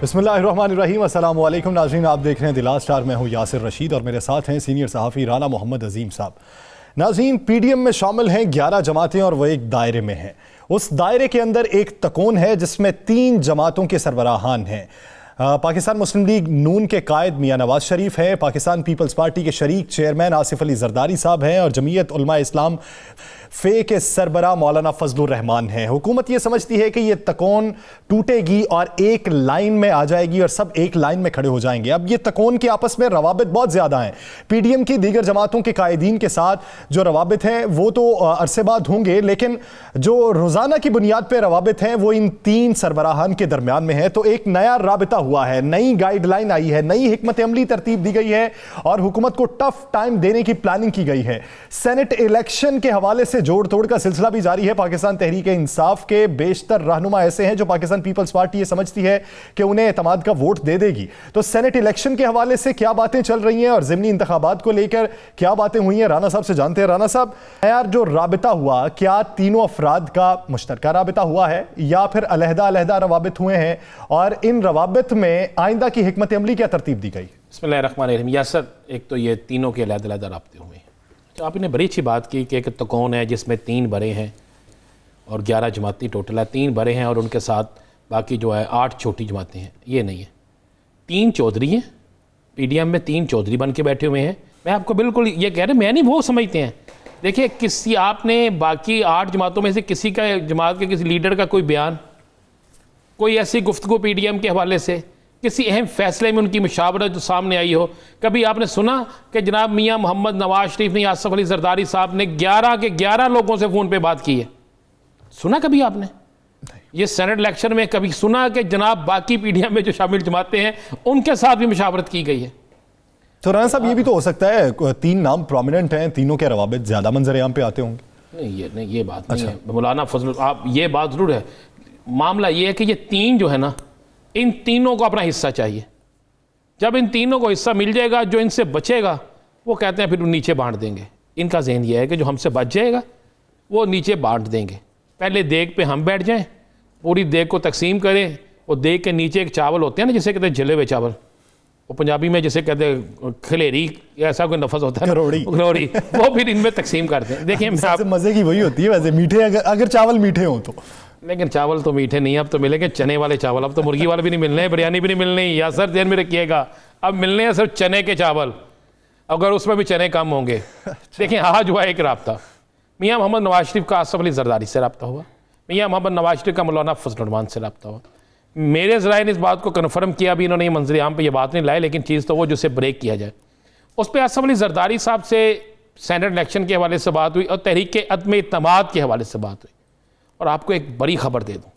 बिस्मिल्लाहिर्रहमानिर्रहीम। अस्सलाम वालेकुम नाज़रीन, आप देख रहे हैं दिलार स्टार। मैं हूँ यासिर रशीद और मेरे साथ हैं सीनियर सहाफ़ी राना मोहम्मद अजीम साहब। नाज़रीन, पीडीएम में शामिल हैं 11 जमातें और वह एक दायरे में हैं। उस दायरे के अंदर एक तकोन है जिसमें 3 जमातों के सरबराहान हैं। पाकिस्तान मुस्लिम लीग नून के कायद मियां नवाज शरीफ हैं, पाकिस्तान पीपल्स पार्टी के शरीक चेयरमैन आसिफ अली जरदारी साहब हैं और जमीयत उलमा इस्लाम फ़े के सरबरा मौलाना फजलुर रहमान हैं। हुकूमत ये समझती है कि ये तकोन टूटेगी और एक लाइन में आ जाएगी और सब एक लाइन में खड़े हो जाएंगे। अब ये तकोन के आपस में रवाबित बहुत ज़्यादा हैं। पीडीएम की दीगर जमातों के कायदीन के साथ जो रवाबित हैं वो तो अरसे बाद होंगे, लेकिन जो रोज़ाना की बुनियाद पर रवाबित हैं वो इन 3 सरबराहान के दरमियान में है। तो एक नया राबिता हुआ है, नई गाइडलाइन आई है, नई हिकमत अमली तरतीब दी गई है और हुकूमत को टफ टाइम देने की प्लानिंग की गई है। सेनेट इलेक्शन के हवाले से जोड़ तोड़ का सिलसिला भी जारी है। पाकिस्तान तहरीक इंसाफ के बेशतर रहनुमा ऐसे हैं जो पाकिस्तान पीपल्स पार्टी ये समझती है कि उन्हें एतमाद का वोट दे देगी। तो सेनेट इलेक्शन के हवाले से क्या बातें चल रही हैं और ज़िमनी इंतखाबात को लेकर क्या बातें हुई हैं, राना साहब से जानते हैं। राना साहब, यार जो राबिता हुआ, क्या तीनों अफराद का मुश्तरका राबिता हुआ है या फिर अलहदा अलहदा रवाबित हुए हैं, और इन रवाबित में आइंदा की हिकमत अमली क्या तरतीब दी गई? बिस्मिल्लाहिर्रहमानिर्रहीम। यासर, एक तो ये तीनों के अलग-अलग राब्ते हुए हैं। तो आपने बड़ी अच्छी बात की कि एक तकोन है जिसमें 3 बड़े हैं और 11 जमाती टोटल है। 3 बड़े हैं और उनके साथ बाकी जो है 8 छोटी जमातें हैं। ये नहीं है, 3 चौधरी हैं। पीडीएम में 3 चौधरी बन के बैठे हुए हैं। मैं आपको बिल्कुल ये कह रहा, मैं नहीं, वो समझते हैं। देखिए, किसी आपने बाकी 8 जमातों में से किसी का, जमात के किसी लीडर का कोई बयान, कोई ऐसी गुफ्तगू पीडीएम के हवाले से किसी अहम फैसले में उनकी मुशावरत जो सामने आई हो? कभी आपने सुना कि जनाब मियां मोहम्मद नवाज शरीफ ने, आसिफ अली जरदारी साहब ने 11 के 11 लोगों से फ़ोन पे बात की है? सुना कभी आपने? ये सेनेट इलेक्शन में कभी सुना कि जनाब बाकी पीडीएम में जो शामिल जमातें हैं उनके साथ भी मुशावरत की गई है? तो राना साहब, ये भी तो हो सकता है 3 नाम प्रोमिनेंट हैं, तीनों के रवाबित ज़्यादा मंजर आम पे आते होंगे। नहीं, ये बात नहीं है मौलाना फजल। आप, ये बात ज़रूर है। मामला ये है कि ये 3 जो है ना, इन तीनों को अपना हिस्सा चाहिए। जब इन तीनों को हिस्सा मिल जाएगा, जो इनसे बचेगा वो कहते हैं फिर नीचे बांट देंगे। इनका ज़हन ये है कि जो हमसे बच जाएगा वो नीचे बांट देंगे। पहले देग पे हम बैठ जाएं, पूरी देग को तकसीम करें। वो देग के नीचे एक चावल होते हैं ना, जिसे कहते हैं जले हुए चावल, वो पंजाबी में जिसे कहते हैं खलेरी, ऐसा कोई लफ्ज़ होता है, करोड़ी, वो फिर इनमें तकसीम करते हैं। देखिए, मज़े की वही होती है वैसे, मीठे अगर चावल मीठे हों तो। लेकिन चावल तो मीठे नहीं, अब तो मिलेंगे चने वाले चावल। अब तो मुर्गी वाले भी नहीं मिलने, बिरयानी भी नहीं मिलनी। या सर, ध्यान में रखिएगा, अब मिलने हैं सिर्फ चने के चावल, अगर उसमें भी चने कम होंगे। देखिए, आज हुआ एक रब्ता मियां मोहम्मद नवाज शरीफ का आसिफ अली जरदारी से रब्ता हुआ, मियां मोहम्मद नवाज शरीफ का मौलाना फजलुर रहमान से रब्ता हुआ। मेरे ज़राए ने इस बात को कन्फर्म किया, भी इन्होंने मंजर आम पर यह बात नहीं लाई, लेकिन चीज़ तो वो जिसे ब्रेक किया जाए। उस पर आसिफ अली जरदारी साहब से सेनेट इलेक्शन के हवाले से बात हुई और तहरीक अदम इत्तेमाद के हवाले से बात हुई। और आपको एक बड़ी खबर दे दूं,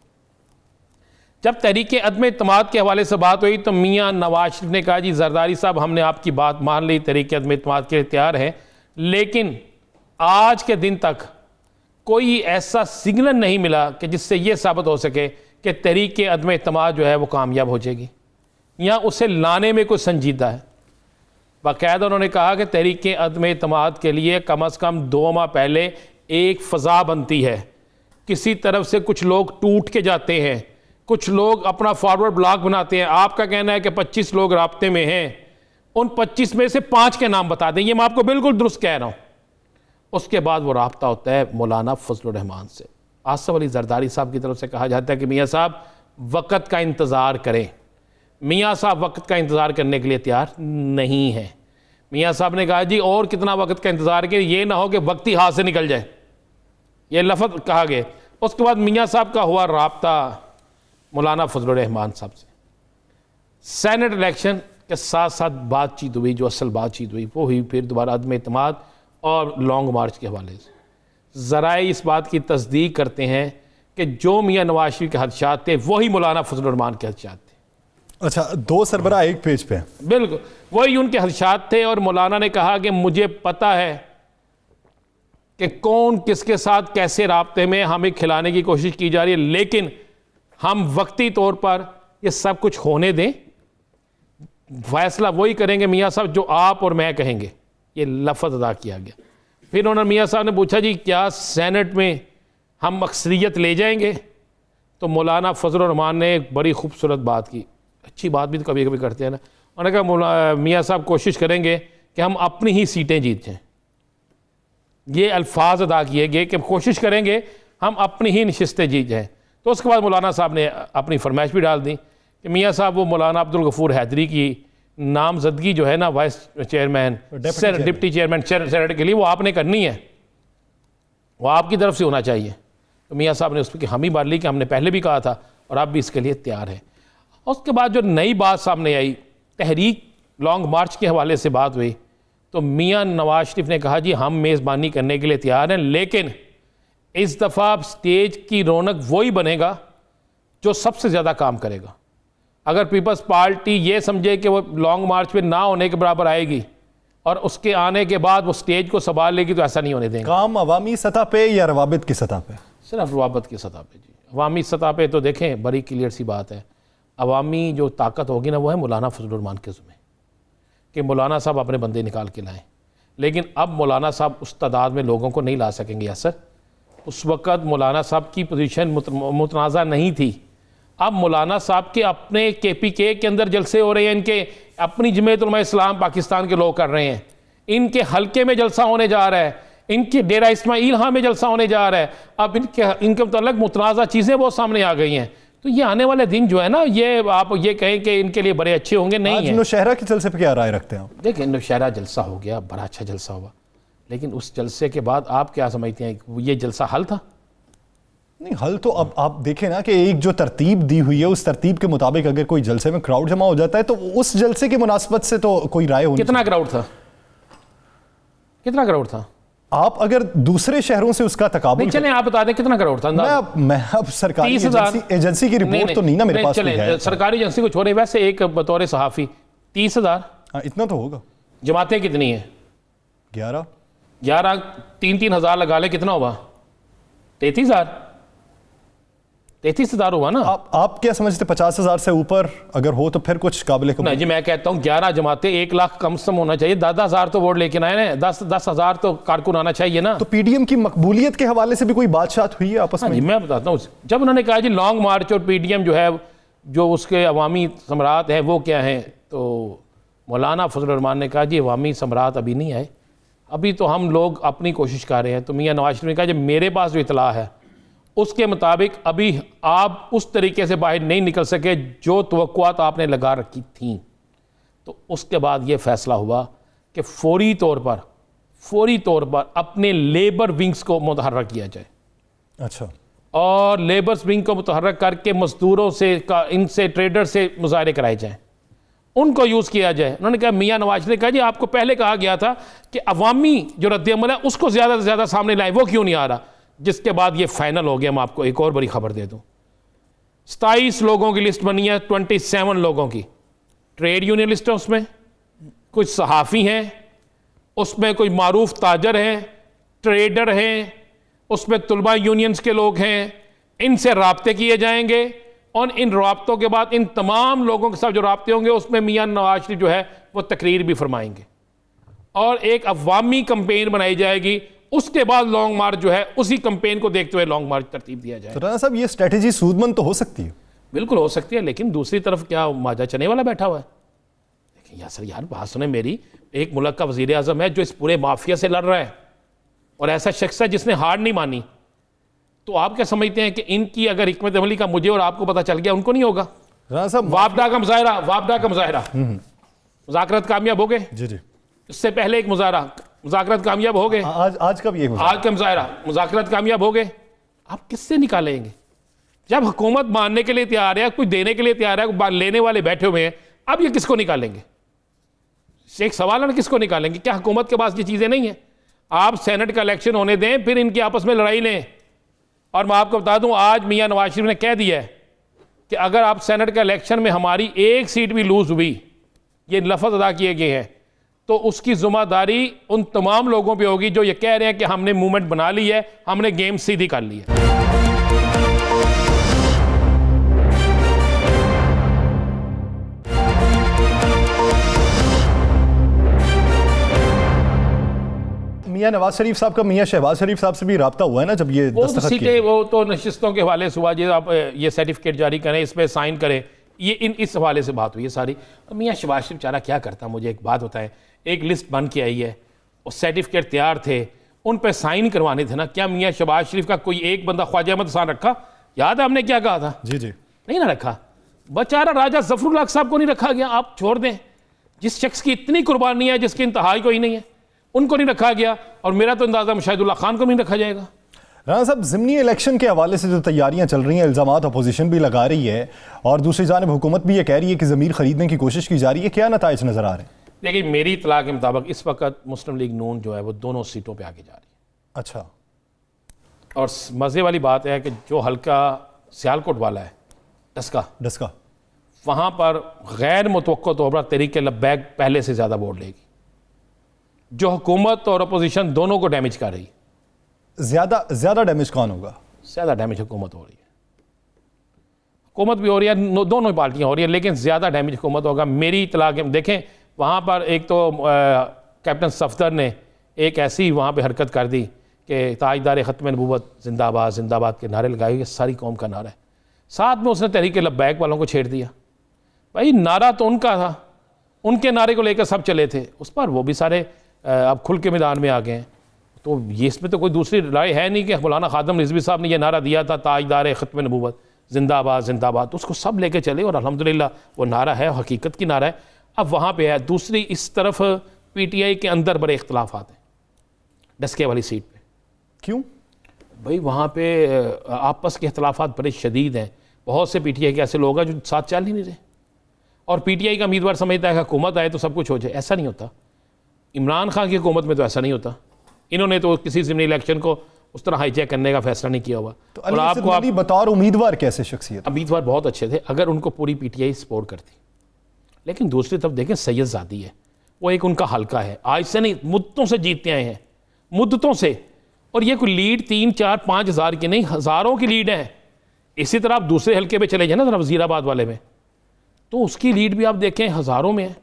जब तहरीक अदम इत्तेमाद के हवाले से बात हुई तो मियां नवाज शरीफ ने कहा, जी जरदारी साहब, हमने आपकी बात मान ली, तहरीक अदम इत्तेमाद के लिए तैयार है, लेकिन आज के दिन तक कोई ऐसा सिग्नल नहीं मिला कि जिससे यह साबित हो सके कि तहरीक अदम इत्तेमाद जो है वो कामयाब हो जाएगी या उसे लाने में कोई संजीदा है। बाकायदा उन्होंने कहा कि तहरीक अदम इत्तेमाद के लिए कम से कम 2 माह पहले एक फ़ज़ा बनती है। किसी तरफ से कुछ लोग टूट के जाते हैं, कुछ लोग अपना फॉरवर्ड ब्लॉक बनाते हैं। आपका कहना है कि 25 लोग राब्ते में हैं, उन 25 में से 5 के नाम बता दें, ये मैं आपको बिल्कुल दुरुस्त कह रहा हूँ। उसके बाद वो राब्ता होता है मौलाना फजलुर रहमान से। आसिफ अली जरदारी साहब की तरफ से कहा जाता है कि मियाँ साहब वक़्त का इंतज़ार करें। मियाँ साहब वक़्त का इंतज़ार करने के लिए तैयार नहीं है। मियाँ साहब ने कहा, जी और कितना वक़्त का इंतज़ार करें, ये ना हो कि वक्त ही हाथ से निकल जाए, ये लफ्ज़ कहा गया। उसके बाद मियाँ साहब का हुआ राब्ता मौलाना फजलुर रहमान साहब से। सेनेट इलेक्शन के साथ साथ बातचीत हुई, जो असल बातचीत हुई वो हुई फिर दोबारा अदम इत्तेमाद और लॉन्ग मार्च के हवाले से। ज़राए इस बात की तस्दीक करते हैं कि जो मियाँ नवाज शरीफ के खदशात थे वही मौलाना फजलुर रहमान के खदशात थे। अच्छा, 2 सरबराह एक पेज पे? बिल्कुल वही उनके खदशात थे। और मौलाना ने कहा कि मुझे पता है कि कौन किसके साथ कैसे राब्ते में हमें खिलाने की कोशिश की जा रही है, लेकिन हम वक्ती तौर पर ये सब कुछ होने दें, फैसला वही करेंगे मियाँ साहब जो आप और मैं कहेंगे। ये लफ्ज़ अदा किया गया। फिर उन्होंने मियाँ साहब ने पूछा, जी क्या सेनेट में हम अक्सरियत ले जाएंगे? तो मौलाना फजलुर रहमान ने एक बड़ी खूबसूरत बात की, अच्छी बात भी तो कभी कभी करते हैं ना। उन्होंने कहा मियाँ साहब कोशिश करेंगे कि हम अपनी ही सीटें जीत जाएँ। ये अल्फाज अदा किए गए कि कोशिश करेंगे हम अपनी ही नशिस्तें जीत जाएँ। तो उसके बाद मौलाना साहब ने अपनी फरमाइश भी डाल दी कि मियाँ साहब वो मौलाना अब्दुल गफूर हैदरी की नामजदगी जो है ना vice chairman deputy chairman senate के लिए वो आपने करनी है, वो आपकी तरफ से होना चाहिए। तो मियाँ साहब ने उस पर हामी मार ली कि हमने पहले भी कहा था और आप भी इसके लिए तैयार हैं। उसके बाद जो नई बात सामने आई, तहरीक लॉन्ग मार्च के हवाले से बात हुई, तो मियाँ नवाज शरीफ ने कहा जी हम मेज़बानी करने के लिए तैयार हैं, लेकिन इस दफ़ा स्टेज की रौनक वही बनेगा जो सबसे ज़्यादा काम करेगा। अगर पीपल्स पार्टी ये समझे कि वो लॉन्ग मार्च पे ना होने के बराबर आएगी और उसके आने के बाद वो स्टेज को संभाल लेगी, तो ऐसा नहीं होने देंगे। काम अवामी सतह पे या रवाबित की सतह पे? सिर्फ रवाबत की सतह पे जी। अवामी सतह पे तो देखें बड़ी क्लियर सी बात है, अवामी जो ताकत होगी ना वो है मौलाना फजलुर रहमान के ज़ुम्मे कि मौलाना साहब अपने बंदे निकाल के लाएँ। लेकिन अब मौलाना साहब उस तादाद में लोगों को नहीं ला सकेंगे असर। उस वक़्त मौलाना साहब की पोजीशन मुतनाज़ा नहीं थी। अब मौलाना साहब के अपने KPK के अंदर जलसे हो रहे हैं, इनके अपनी जमीयत उलमा इस्लाम पाकिस्तान के लोग कर रहे हैं, इनके हलके में जलसा होने जा रहा है, इनके डेरा इस्माइल हाँ में जलसा होने जा रहा है। अब इनके मतलब मुतनाज़ा चीज़ें बहुत सामने आ गई हैं। तो ये आने वाले दिन जो है ना, ये आप ये कहें कि इनके लिए बड़े अच्छे होंगे, नहीं है। नौशहरा के जलसे पे क्या राय रखते हैं आप? देखिए नौशहरा जलसा हो गया, बड़ा अच्छा जलसा हुआ, लेकिन उस जलसे के बाद आप क्या समझते हैं ये जलसा हल था? नहीं, हल तो अब आप देखें ना कि एक जो तरतीब दी हुई है उस तरतीब के मुताबिक अगर कोई जलसे में क्राउड जमा हो जाता है तो उस जलसे की मुनासबत से तो कोई राय होनी। कितना क्राउड था? कितना क्राउड था? आप अगर दूसरे शहरों से उसका तकाबुल चलें आप बता दें कितना क्राउड था? मैं अब सरकारी एजेंसी की रिपोर्ट तो नहीं ना मेरे पास चले, सरकारी एजेंसी को छोड़े, वैसे एक बतौर सहाफ़ी 30,000 इतना तो होगा। जमातें कितनी है? 11 3-3 हज़ार लगा ले, कितना हुआ? 33,000 हुआ ना। आप क्या समझते 50,000 से ऊपर अगर हो तो फिर कुछ काबिल कबूल? नहीं जी, मैं कहता हूँ 11 जमातें 1 लाख कम से कम होना चाहिए। 10,000 तो वोट लेके आए ना, 10,000 तो कारकुन आना चाहिए ना। तो PDM की मकबूलियत के हवाले से भी कोई बातचीत हुई है आपस में? जी मैं बताता हूँ, जब उन्होंने कहा जी लॉन्ग मार्च और PDM जो है जो उसके अवामी सम्राट हैं वो क्या हैं, तो मौलाना फजलुर रहमान ने कहा जी अवामी सम्राट अभी नहीं आए, अभी तो हम लोग अपनी कोशिश कर रहे हैं। तो मियाँ नवाज शरीफ ने कहा जी मेरे पास जो इतला है उसके मुताबिक अभी आप उस तरीके से बाहर नहीं निकल सके जो तवक्कुआत आपने लगा रखी थी। तो उसके बाद ये फैसला हुआ कि फौरी तौर पर अपने लेबर विंग्स को मुतहर्रक किया जाए। अच्छा। और लेबर्स विंग को मुतहर्रक करके मजदूरों से इनसे ट्रेडर से मुजाहरे कराए जाएँ, उनको यूज़ किया जाए। उन्होंने कहा मियाँ नवाज ने कहा जी आपको पहले कहा गया था कि अवामी जो रद्द-ए-अमल है उसको ज़्यादा से ज़्यादा सामने लाएं, वो क्यों नहीं आ रहा? जिसके बाद ये फाइनल हो गया। मैं आपको एक और बड़ी खबर दे दूं, 27 लोगों की लिस्ट बनी है, 27 लोगों की। ट्रेड यूनियनिस्ट हैं उसमें, कुछ सहाफ़ी हैं उसमें, कोई मारूफ ताजर हैं, ट्रेडर हैं उसमें, तुलबा यूनियंस के लोग हैं। इनसे राब्ते किए जाएंगे और इन राब्तों के बाद इन तमाम लोगों के साथ जो राब्ते होंगे उसमें मियाँ नवाज शरीफ जो है वो तकरीर भी फरमाएंगे और एक अवामी कंपेन बनाई जाएगी। उसके बाद लॉन्ग मार्च जो है उसी कंपेन को देखते हुए लॉन्ग मार्च तरतीब दिया जाए। तो राना साहब ये स्ट्रेटेजी सूदमंद तो हो सकती है? बिल्कुल हो सकती है, लेकिन दूसरी तरफ क्या माजा चने वाला बैठा हुआ है? देखिए यार बात सुने मेरी, एक मुल्क का वजीर आज़म है जो इस पूरे माफिया से लड़ रहा है और ऐसा शख्स है जिसने हार नहीं मानी। तो आप क्या समझते हैं कि इनकी अगर हिकमत अमली का मुझे और आपको पता चल गया, उनको नहीं होगा? राना साहब वापडा का मुजाहरा मुज़ाकरात कामयाब हो गए। जी जी। इससे पहले एक मुज़ाकरात कामयाब हो गए। आज का भी एक आज का मुज़ाकरात कामयाब हो गए। आप किससे निकालेंगे? जब हुकूमत मानने के लिए तैयार है, कुछ देने के लिए तैयार है, लेने वाले बैठे हुए हैं, अब ये किसको निकालेंगे? एक सवाल है ना, किसको निकालेंगे? क्या हुकूमत के पास ये चीज़ें नहीं है? आप सेनेट का इलेक्शन होने दें, फिर इनकी आपस में लड़ाई लें। और मैं आपको बता दूं, आज मियाँ नवाज शरीफ ने कह दिया है कि अगर आप सेनेट का इलेक्शन में हमारी एक सीट भी लूज हुई, ये लफ्ज़ अदा किए गए हैं, तो उसकी जिम्मेदारी उन तमाम लोगों पे होगी जो ये कह रहे हैं कि हमने मूवमेंट बना ली है, हमने गेम सीधी कर ली है। मियाँ नवाज शरीफ साहब का मियाँ शहबाज शरीफ साहब से भी राब्ता हुआ है ना जब ये दस्तखत किए? वो तो नशिस्तों के हवाले से हुआ, जो आप ये सर्टिफिकेट जारी करें, इस पर साइन करें, ये इस हवाले से बात हुई है सारी। मियाँ शहबाज शरीफ बेचारा क्या करता, मुझे एक बात बताएं, एक लिस्ट बन के आई है और सर्टिफिकेट तैयार थे, उन पर साइन करवाने थे ना। क्या मियाँ शहबाज शरीफ का कोई एक बंदा ख्वाजा अहमद हसन रखा? याद है हमने क्या कहा था? जी जी, नहीं ना रखा। बेचारा राजा ज़फ़रुल हक साहब को नहीं रखा गया। आप छोड़ दें, जिस शख्स की इतनी कुर्बानी है, जिसकी इंतहाई कोई नहीं है, उनको नहीं रखा गया। और मेरा तो अंदाज़ा मुशाहिदुल्लाह खान को भी नहीं रखा जाएगा। राना साहब, ज़िमनी इलेक्शन के हवाले से जो तैयारियां चल रही हैं, इल्ज़ामात अपोजिशन भी लगा रही है और दूसरी जानिब हुकूमत भी ये कह रही है कि ज़मीर खरीदने की कोशिश की जा रही है, क्या नताइज नज़र आ रहे हैं? देखिए, मेरी इत्तला के मुताबिक इस वक्त मुस्लिम लीग नून जो है वो दोनों सीटों पे आगे जा रही है। अच्छा, और मज़े वाली बात है कि जो हल्का सियालकोट वाला है, डस्का, वहाँ पर गैर मुतवक्को तौर पर तहरीक लब्बैक पहले से ज़्यादा वोट लेगी, जो हुकूमत और अपोजिशन दोनों को डैमेज कर रही है। ज़्यादा डैमेज कौन होगा? ज़्यादा डैमेज हुकूमत हो रही है। हुकूमत भी हो रही है, दोनों पार्टियाँ हो रही है, लेकिन ज़्यादा डैमेज हुकूमत होगा। मेरी इत्तला के देखें, वहाँ पर एक तो कैप्टन सफदर ने एक ऐसी वहाँ पे हरकत कर दी कि ताजदार ख़त्म नबूवत जिंदाबाद जिंदाबाद के नारे लगाए हुए, सारी कौम का नारा है। साथ में उसने तहरीक लब्बैक वालों को छेड़ दिया। भाई, नारा तो उनका था, उनके नारे को लेकर सब चले थे, उस पर वो भी सारे अब खुल के मैदान में आ गए हैं। तो ये इसमें तो कोई दूसरी राय है नहीं कि मौलाना खादम रिजवी साहब ने यह नारा दिया था, ताजदार ख़त्म नबूवत जिंदाबाद जिंदाबाद, उसको सब लेके चले और अल्हम्दुलिल्लाह वो नारा है, हकीकत की नारा है। अब वहाँ पे है। दूसरी इस तरफ पीटीआई के अंदर बड़े इख्तलाफात हैं डस्के वाली सीट पे। क्यों भाई, वहाँ पे आपस के इख्तलाफात बड़े शदीद हैं। बहुत से पीटीआई के ऐसे लोग हैं जो साथ चल ही नहीं रहे, और पीटीआई का उम्मीदवार समझता है कि हुकूमत आए तो सब कुछ हो जाए। ऐसा नहीं होता। इमरान खान की हुकूमत में तो ऐसा नहीं होता। इन्होंने तो किसी ज़िमनी इलेक्शन को उस तरह हाईजैक करने का फैसला नहीं किया हुआ। तो और आपको बतौर उम्मीदवार कैसे शख्सियत? उम्मीदवार बहुत अच्छे थे अगर उनको पूरी पीटीआई सपोर्ट करती। लेकिन दूसरी तरफ देखें, सैयद ज़ादी है, वो एक उनका हल्का है, आज से नहीं मुद्दतों से जीतते आए हैं, मुद्दतों से। और ये कोई लीड 3, 4, 5 हज़ार की नहीं, हज़ारों की लीड है। इसी तरह आप दूसरे हल्के पे चले जाए ना, जरा वज़ीराबाद वाले में, तो उसकी लीड भी आप देखें हज़ारों में है।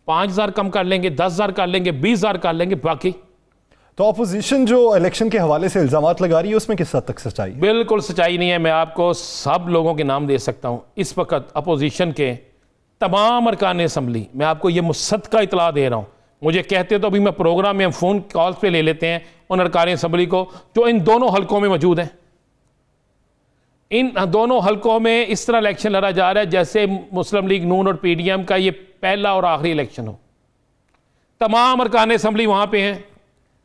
5,000 कम कर लेंगे, 10,000 कर लेंगे, 20,000 कर लेंगे, बाकी। तो अपोजिशन जो इलेक्शन के हवाले से इल्ज़ामात लगा रही है, उसमें किस हद तक सच्चाई? बिल्कुल सच्चाई नहीं है। मैं आपको सब लोगों के नाम दे सकता हूँ इस वक्त अपोजिशन के तमाम अरकान असम्बली। मैं आपको ये मुसद्दक़ा इतला दे रहा हूँ। मुझे कहते तो अभी मैं प्रोग्राम में हम फ़ोन कॉल्स पे ले लेते हैं उन अरकान असम्बली को जो इन दोनों हलकों में मौजूद हैं। इन दोनों हलकों में इस तरह इलेक्शन लड़ा जा रहा है जैसे मुस्लिम लीग नून और पीडीएम का ये पहला और आखिरी इलेक्शन हो। तमाम अरकान असम्बली वहाँ पे हैं।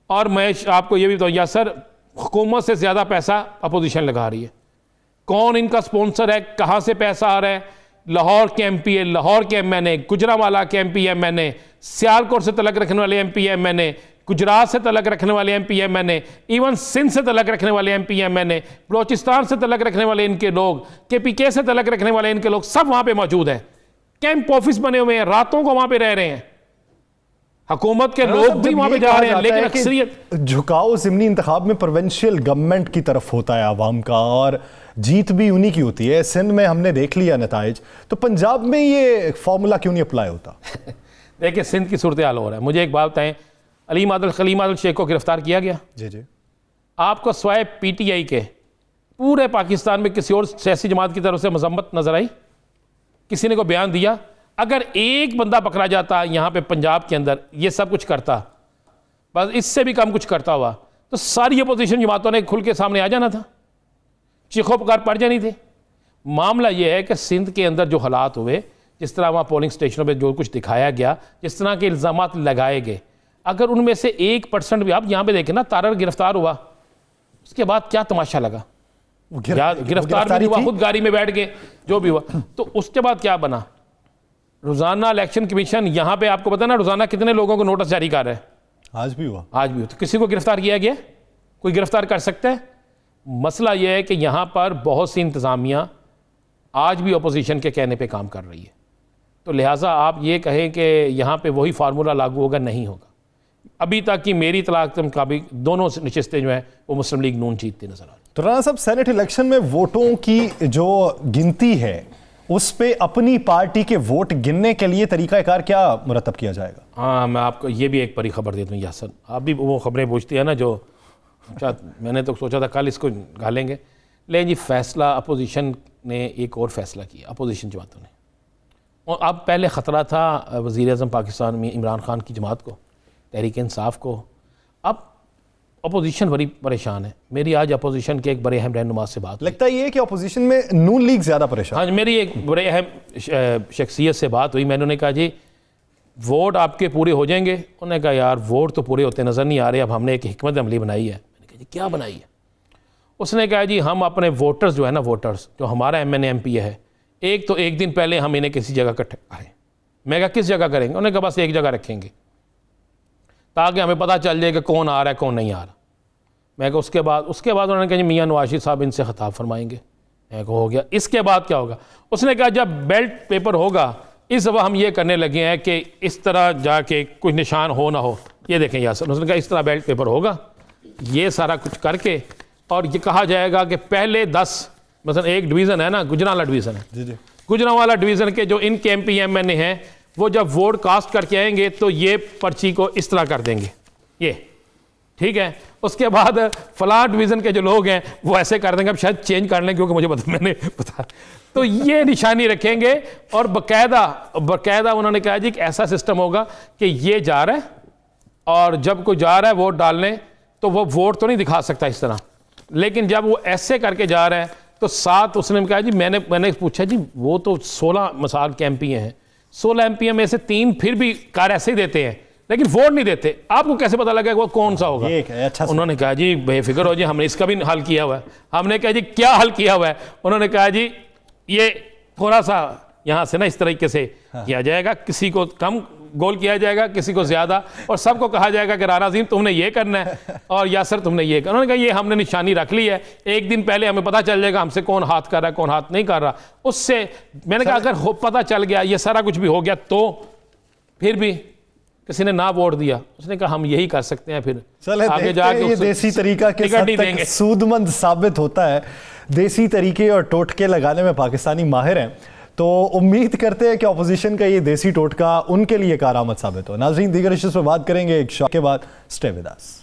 और मैं आपको ये भी बताऊँ, या सर, हुकूमत से ज़्यादा पैसा अपोजिशन लगा रही है। कौन इनका स्पॉन्सर है, कहाँ से पैसा आ रहा है? लाहौर के एमपीए, लाहौर के एमएनए, गुजरांवाला के एमपी एमएनए, सियालकोट से तलक रखने वाले एमपी एमएनए, गुजरात से तलक रखने वाले एमपी एमएनए, इवन सिंध से तलक रखने वाले एमपी एमएनए, बलोचिस्तान से तलक रखने वाले इनके लोग, केपीके से तलक रखने वाले इनके लोग, सब वहाँ पे मौजूद हैं। कैंप ऑफिस बने हुए हैं, रातों को वहाँ पे रह रहे हैं। हुकूमत के लोग भी वहाँ पे जा रहे हैं, लेकिन अक्सरियत झुकाव ज़िमनी इंतखाब में प्रोविंशियल गवर्नमेंट की तरफ होता है आवाम का, और जीत भी उन्हीं की होती है। सिंध में हमने देख लिया नताइज, तो पंजाब में ये फार्मूला क्यों नहीं अप्लाई होता? देखिए, सिंध की सूरत हाल हो रहा है। मुझे एक बात बताएं, खलीम आदिल शेख को गिरफ्तार किया गया। जी जी, आपको स्वाय पीटीआई के पूरे पाकिस्तान में किसी और सियासी जमात की तरफ से मजम्मत नजर आई? किसी ने को बयान दिया? अगर एक बंदा पकड़ा जाता यहाँ पे पंजाब के अंदर ये सब कुछ करता, बस इससे भी कम कुछ करता हुआ, तो सारी अपोजिशन जमातों ने खुल के सामने आ जाना था, चीखों पुकार पड़ जानी थी। मामला ये है कि सिंध के अंदर जो हालात हुए, जिस तरह वहाँ पोलिंग स्टेशनों पे जो कुछ दिखाया गया, जिस तरह के इल्ज़ामात लगाए गए, अगर उनमें से 1% भी, आप यहाँ पे देखें ना, तारर गिरफ्तार हुआ, उसके बाद क्या तमाशा लगा? गिरफ्तार भी हुआ, खुद गाड़ी में बैठ के जो भी हुआ, तो उसके बाद क्या बना? रोजाना इलेक्शन कमीशन यहाँ पे आपको पता ना रोजाना कितने लोगों को नोटिस जारी कर रहा है। आज भी हुआ, आज भी हुआ। तो किसी को गिरफ्तार किया गया? कोई गिरफ्तार कर सकता है? मसला यह है कि यहाँ पर बहुत सी इंतज़ामिया आज भी अपोजिशन के कहने पे काम कर रही है। तो लिहाजा आप ये कहें कि यहाँ पे वही फार्मूला लागू होगा, नहीं होगा। अभी तक की मेरी इत्तलात के मुताबिक दोनों नशिस्तें जो हैं वो मुस्लिम लीग नून जीतती नजर आ रही। तो राना साहब, सेनेट इलेक्शन में वोटों की जो गिनती है उस पे अपनी पार्टी के वोट गिनने के लिए तरीकाकार क्या मुरतब किया जाएगा? हाँ, मैं आपको ये भी एक बड़ी खबर देता हूँ यासर, आप भी वो खबरें पूछती है ना जो मैंने तो सोचा था कल इसको गालेंगे, लेकिन जी फैसला अपोजिशन ने एक और फैसला किया, अपोजिशन जमातों ने और अब पहले ख़तरा था वज़ीर आज़म पाकिस्तान में इमरान खान की जमात को, तहरीक इंसाफ को। अब अपोजिशन बड़ी परेशान है। मेरी आज अपोजिशन के एक बड़े अहम रहनुमा से बात लगता है ये कि अपोजिशन में नून लीग ज़्यादा परेशान। हाँ, मेरी एक बड़े अहम शख्सियत से बात हुई। मैंने उन्हें कहा जी वोट आपके पूरे हो जाएंगे? उन्होंने कहा यार वोट तो पूरे होते नज़र नहीं आ रहे, अब हमने एक हिकमत अमली बनाई है। मैंने कहा जी क्या बनाई है? उसने कहा जी हम अपने वोटर्स जो है ना, वोटर्स जो हमारा MNA MP है, एक तो एक दिन पहले हम इन्हें किसी जगह इकट्ठा करें। मैं कहा किस जगह करेंगे? उन्होंने कहा बस एक जगह रखेंगे ताकि हमें पता चल जाए कि कौन आ रहा है कौन नहीं आ रहा। मैं कहा उसके बाद उन्होंने कहा जी मियाँ नवाज शरीफ साहब इनसे खिताब फरमाएंगे। मैं कहा हो गया, इसके बाद क्या होगा? उसने कहा जब बेल्ट पेपर होगा इस दफ़ा हम ये करने लगे हैं कि इस तरह जाके कुछ निशान हो ना हो, ये देखें यासर। उसने कहा इस तरह बेल्ट पेपर होगा, ये सारा कुछ करके और ये कहा जाएगा कि पहले 10 मतलब एक डिवीज़न है ना, गुजरांवाला डिवीज़न है जी जी, गुजरांवाला डिवीज़न के जो इनके MP MNA हैं वो जब वोट कास्ट करके आएंगे तो ये पर्ची को इस तरह कर देंगे, ये ठीक है। उसके बाद फलां डिवीज़न के जो लोग हैं वो ऐसे कर देंगे, अब शायद चेंज कर लें क्योंकि मुझे मैंने पता, तो ये निशानी रखेंगे और बाकायदा उन्होंने कहा जी कि ऐसा सिस्टम होगा कि ये जा रहा है और जब कोई जा रहा है वोट डालने तो वो वोट तो नहीं दिखा सकता इस तरह, लेकिन जब वो ऐसे करके जा रहा है तो साथ उसने कहा जी मैंने पूछा जी वो तो 16 मिसाल के MP हैं, 16 MP में से 3 फिर भी कार ऐसे ही देते हैं लेकिन वोट नहीं देते, आपको कैसे पता लगा वो कौन सा होगा? अच्छा उन्होंने कहा जी बेफिक्र हो जी हमने इसका भी हल किया हुआ है। हमने कहा जी क्या हल किया हुआ है? उन्होंने कहा जी ये थोड़ा सा यहाँ से ना इस तरीके से किया जाएगा, किसी को कम गोल किया जाएगा किसी को ज़्यादा, और सबको कहा जाएगा कि राना अज़ीम तुमने ये करना है और यासर तुमने ये करना। उन्होंने कहा ये हमने निशानी रख ली है, एक दिन पहले हमें पता चल जाएगा हमसे कौन हाथ कर रहा है कौन हाथ नहीं कर रहा। उससे मैंने कहा अगर पता चल गया ये सारा कुछ भी हो गया तो फिर भी किसी ने ना वोट दिया, उसने कहा हम यही कर सकते हैं, फिर चले आगे जाके ये देसी तरीका किस हद तक सूदमंद साबित होता है। देसी तरीके और टोटके लगाने में पाकिस्तानी माहिर हैं, तो उम्मीद करते हैं कि अपोजिशन का ये देसी टोटका उनके लिए कारआमद साबित हो। नाज़रीन दीगर इश्यूज़ पर बात करेंगे एक शॉट के बाद, stay with us.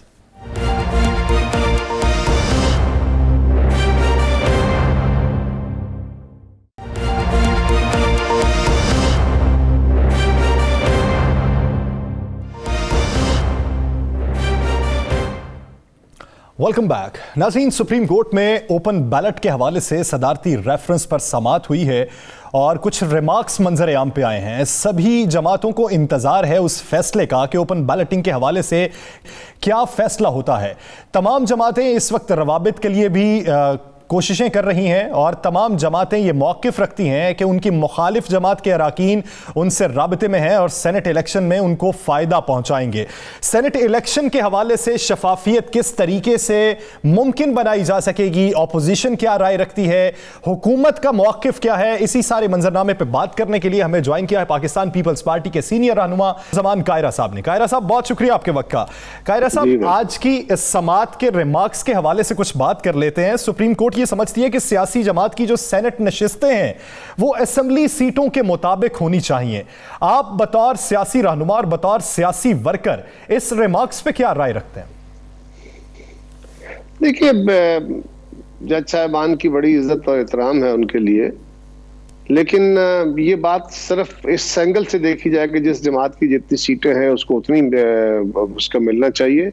Welcome back. नाज़रीन सुप्रीम कोर्ट में ओपन बैलेट के हवाले से सदारती रेफरेंस पर समाअत हुई है और कुछ रिमार्क्स मंजर आम पे आए हैं। सभी जमातों को इंतजार है उस फैसले का कि ओपन बैलेटिंग के हवाले से क्या फैसला होता है। तमाम जमातें इस वक्त रवाबित के लिए भी कोशिशें कर रही हैं और तमाम जमातें ये मौक़िफ़ रखती हैं कि उनकी मुखालिफ जमात के अराकीन उनसे राबते में हैं और सेनेट इलेक्शन में उनको फ़ायदा पहुंचाएंगे। सेनेट इलेक्शन के हवाले से शफाफियत किस तरीके से मुमकिन बनाई जा सकेगी, अपोजिशन क्या राय रखती है, हुकूमत का मौक़िफ़ क्या है, इसी सारे मंजरनामे पर बात करने के लिए हमें ज्वाइन किया है पाकिस्तान पीपल्स पार्टी के सीनियर रहनुमा ज़मान कायरा साहब ने। कायरा साहब बहुत शुक्रिया आपके वक्त का। कायरा साहब आज की समाअत के रिमार्क्स के हवाले से कुछ बात कर लेते हैं। सुप्रीम कोर्ट ये समझती है कि सियासी जमात की जो सेनेट नशिस्तें हैं वो असेंबली सीटों के मुताबिक होनी चाहिए। आप बतौर सियासी रहनुमा और बतौर सियासी वर्कर इस रिमार्क्स पे क्या राय रखते हैं? देखिए जज साहबान की बड़ी इज्जत और एहतराम है उनके लिए, लेकिन ये बात सिर्फ इस एंगल से देखी जाए कि जिस जमात की जितनी सीटें हैं उसको उतनी उसका मिलना चाहिए,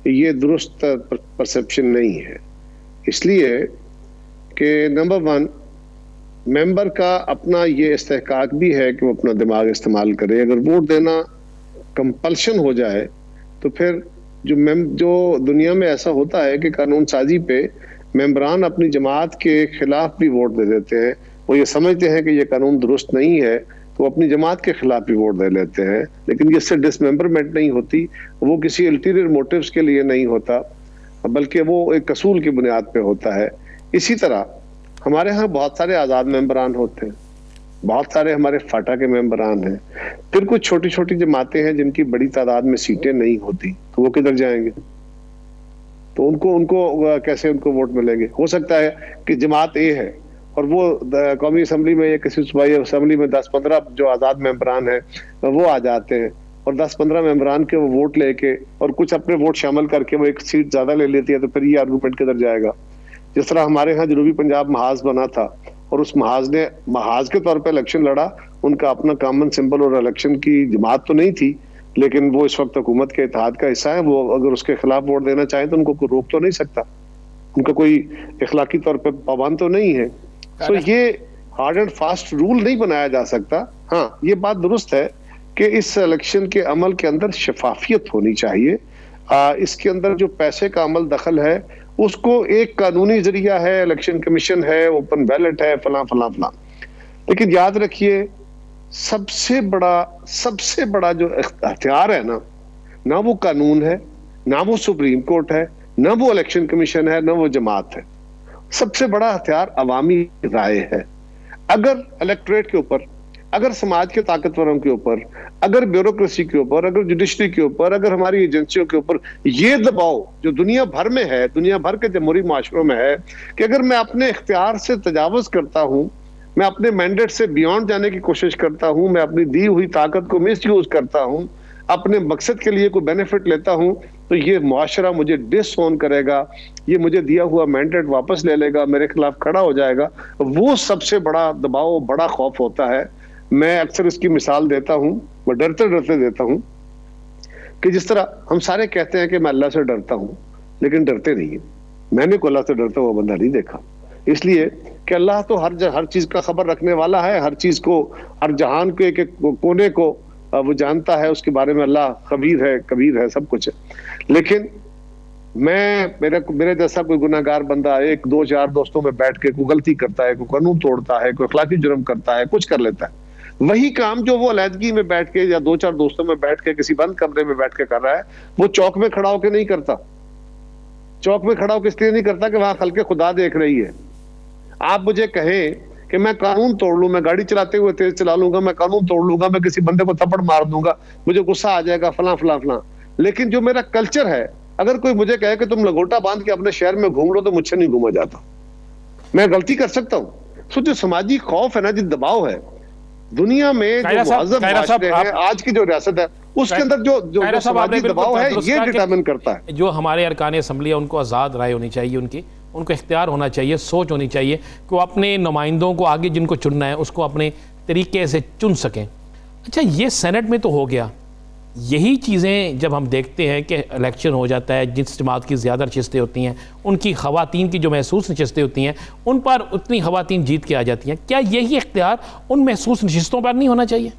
ये दुरुस्त परसेप्शन नहीं है। इसलिए कि नंबर 1 मेंबर का अपना ये इस्तेहकाक भी है कि वो अपना दिमाग इस्तेमाल करे। अगर वोट देना कंपल्शन हो जाए तो फिर जो दुनिया में ऐसा होता है कि कानून साजी पे मेंबरान अपनी जमात के खिलाफ भी वोट दे देते हैं। वो ये समझते हैं कि ये कानून दुरुस्त नहीं है तो अपनी जमात के खिलाफ भी वोट दे लेते हैं, लेकिन इससे डिसमेंबरमेंट नहीं होती, वो किसी अल्टीरियर मोटिव्स के लिए नहीं होता, बल्कि वो एक कसूल की बुनियाद पे होता है। इसी तरह हमारे यहाँ बहुत सारे आज़ाद मेंबरान होते हैं, बहुत सारे हमारे फाटा के मेंबरान हैं, फिर कुछ छोटी छोटी जमातें हैं जिनकी बड़ी तादाद में सीटें नहीं होती, तो वो किधर जाएंगे? तो उनको कैसे उनको वोट मिलेंगे? हो सकता है कि जमात ए है और वो कौमी असम्बली में या किसी सूबाई असम्बली में 10-15 जो आज़ाद मेंबरान हैं वो आ जाते हैं और 10-15 मेंबरान के वो वोट लेके और कुछ अपने वोट शामिल करके वो एक सीट ज्यादा ले लेती है, तो फिर ये आर्गूमेंट किधर जाएगा? जिस तरह हमारे यहाँ जनूबी पंजाब महाज बना था और उस महाज के तौर पे इलेक्शन लड़ा। उनका अपना कॉमन सिंबल और इलेक्शन की जमात तो नहीं थी, लेकिन वो इस वक्त हुकूमत के इत्तेहाद का हिस्सा है। वो अगर उसके खिलाफ वोट देना चाहे तो उनको कोई रोक तो नहीं सकता, उनका कोई इखलाकी तौर पे पाबंद तो नहीं है। तो ये हार्ड एंड फास्ट रूल नहीं बनाया जा सकता। हाँ, ये बात दुरुस्त है कि इस इलेक्शन के अमल के अंदर शफाफियत होनी चाहिए। इसके अंदर जो पैसे का अमल दखल है उसको एक कानूनी जरिया है, इलेक्शन कमीशन है, ओपन बैलेट है, फला फला फला। लेकिन याद रखिए, सबसे बड़ा जो हथियार है ना वो कानून है, ना वो सुप्रीम कोर्ट है, ना वो इलेक्शन कमीशन है, ना वो जमात है। सबसे बड़ा हथियार अवामी राय है। अगर इलेक्टोरेट के ऊपर, अगर समाज के ताकतवरों के ऊपर, अगर ब्यूरोक्रेसी के ऊपर, अगर जुडिशरी के ऊपर, अगर हमारी एजेंसियों के ऊपर ये दबाव जो दुनिया भर में है, दुनिया भर के जमहूरी माशरों में है कि अगर मैं अपने इख्तियार से तजावुज करता हूं, मैं अपने मैंडेट से बियॉन्ड जाने की कोशिश करता हूं, मैं अपनी दी हुई ताकत को मिसयूज करता हूं, अपने मकसद के लिए कोई बेनिफिट लेता हूं, तो ये मुआशरा मुझे डिसओन करेगा, ये मुझे दिया हुआ मैंडेट वापस ले लेगा, मेरे खिलाफ खड़ा हो जाएगा। वो सबसे बड़ा दबाव, बड़ा खौफ होता है। मैं अक्सर इसकी मिसाल देता हूं, मैं डरते डरते देता हूं कि जिस तरह हम सारे कहते हैं कि मैं अल्लाह से डरता हूं, लेकिन डरते नहीं है। मैंने कोई अल्लाह से डरता हुआ बंदा नहीं देखा, इसलिए कि अल्लाह तो हर चीज का खबर रखने वाला है, हर चीज को, हर जहान के एक कोने को वो जानता है, उसके बारे में अल्लाह खबीर है, कबीर है, सब कुछ है। लेकिन मेरे जैसा कोई गुनाहगार बंदा एक दो चार दोस्तों में बैठ के कोई गलती करता है, कोई कानून तोड़ता है, कोई अखलाकी जुर्म करता है, कुछ कर लेता है, वही काम जो वो अलहदगी में बैठ के या दो चार दोस्तों में बैठ के किसी बंद कमरे में बैठ के कर रहा है, वो चौक में खड़ा होकर नहीं करता। चौक में खड़ा होकर इसलिए नहीं करता कि वहां खल्के खुदा देख रही है। आप मुझे कहें कि मैं कानून तोड़ लूं, मैं गाड़ी चलाते हुए तेज चला लूंगा, मैं कानून तोड़ लूंगा, मैं किसी बंदे को थप्पड़ मार दूंगा, मुझे गुस्सा आ जाएगा, फला फला फला। लेकिन जो मेरा कल्चर है, अगर कोई मुझे कहे कि तुम लंगोटा बांध के अपने शहर में घूम लो, तो मुझसे नहीं घूमा जाता। मैं गलती कर सकता हूं। सो जो समाजी खौफ है ना, जो दबाव है दुनिया में, जो मुअज़्ज़म माशरे हैं, आज की जो रियासत है, उसके अंदर जो समाजी दबाव है, ये डिटरमिन करता है। जो हमारे अरकान असम्बली है, उनको आज़ाद राय होनी चाहिए, उनको इख्तियार होना चाहिए, सोच होनी चाहिए कि वो अपने नुमाइंदों को आगे जिनको चुनना है उसको अपने तरीके से चुन सकें। अच्छा, ये सेनेट में तो हो गया। यही चीज़ें जब हम देखते हैं कि इलेक्शन हो जाता है, जिस जमात की ज़्यादा नशिस्तें होती हैं, उनकी ख़वातीन की जो महसूस नशिस्तें होती हैं, उन पर उतनी ख़वातीन जीत के आ जाती हैं। क्या यही इख्तियार उन महसूस नशिस्तों पर नहीं होना चाहिए?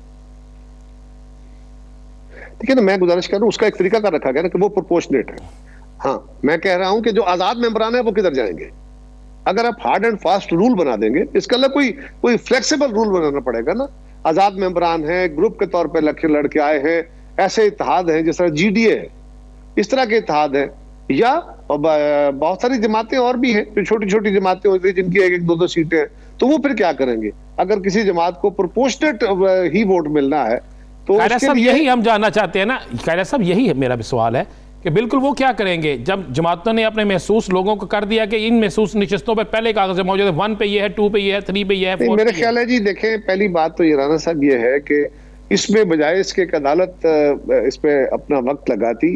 देखिए ना, मैं गुजारिश कर रहा हूँ, उसका एक तरीका कर रखा गया ना कि वो प्रोपोर्शनेट है। हाँ, मैं कह रहा हूं कि जो आजाद मेंबरान है वो किधर जाएंगे? अगर आप हार्ड एंड फास्ट रूल बना देंगे, इसका अलग कोई फ्लेक्सिबल रूल बनाना पड़ेगा ना। आजाद मेंबरान है, ग्रुप के तौर पे इलेक्शन लड़के आए हैं, ऐसे इत्तेहाद हैं जिस तरह GDA है, इस तरह के इत्तेहाद है, या बहुत सारी जमातें और भी हैं जो छोटी छोटी जमातें होती हैं जिनकी एक एक दो दो सीटें हैं। तो वो फिर क्या करेंगे? अगर किसी जमात को प्रोपोर्शनेट ही वोट मिलना है तो सब यही हम जानना चाहते हैं ना। खैर साहब, यही है मेरा भी सवाल है कि बिल्कुल वो क्या करेंगे जब जमातों ने अपने महसूस लोगों को कर दिया कि इन महसूस नशिस्तों पर पहले कागज मौजूद है, 1 पे ये है, 2 पे ये है, 3 पे ये है, 4 मेरे ख्याल है जी, देखें, पहली बात तो ये राना साहब ये है कि इसमें बजाय इसके अदालत इस पे अपना वक्त लगाती,